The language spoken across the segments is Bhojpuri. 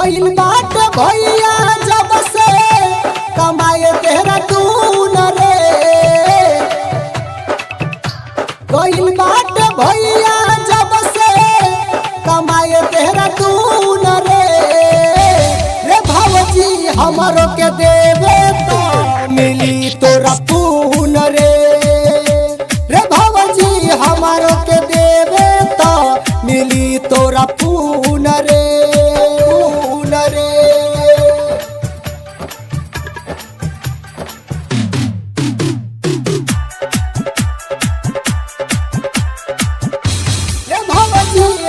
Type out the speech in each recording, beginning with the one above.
गइल बाट भैया जब से कमाए तेरा दून रे। गइल बाट भैया जब से कमाए तेरा दून रे। रे भौजी हमरो के देवे तो मिली तोरा पून रे। रे भौजी हमरो के देवे तो मिली तोरा पून रे।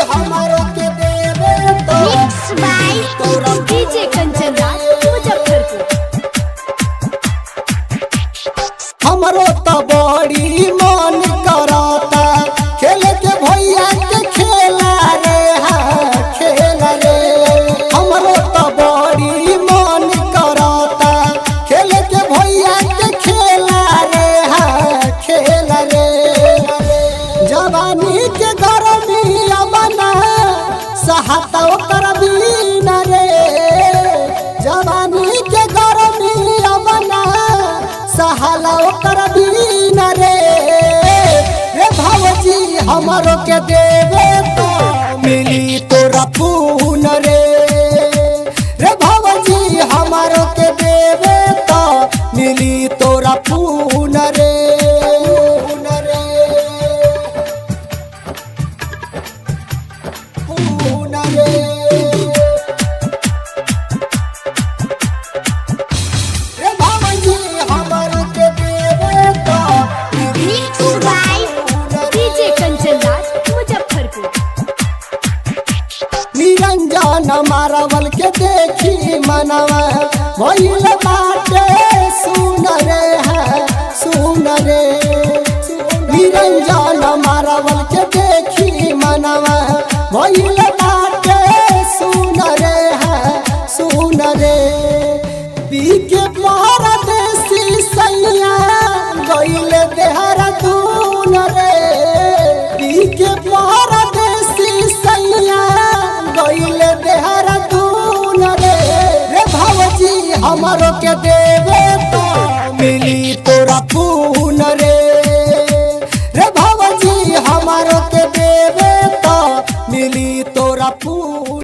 हमारो के देवे तो तोरा डीजे कंचन राज मुजफ्फरपुर। हमरो तो बड़ी मन करता खेले के भैया के खेला रे। खेला रे हमरो तो बड़ी मन करता खेले के भैया के खेला रे। खेला रे जवानी के गरमी बना सहाता ओकर बीन रे। जवानी के गरमी बना सहाला ओकर बीन रे। रे भौजी हमरो के देवे तो मिली तोरा पून रे। रे भौजी हमरो के देवे तो मिली तोरा पून रे। डीजे कंचन राज मुजफ्फरपुर। निरंजन मारवल के देखी मनवा भइल बाटे सुन रे। सुन रे निरंजन मारवल के देखी मनवा भइल बाटे सुन रे। सुन रे बीके परदेसी सैया गइल देहरादून रे। बीके परदेसी सैया गइल देहरादून रे। रे भौजी हमरो के देवे तो मिली तोरा पून रे। रे भौजी हमरो के देवे तो मिली तोरा पून।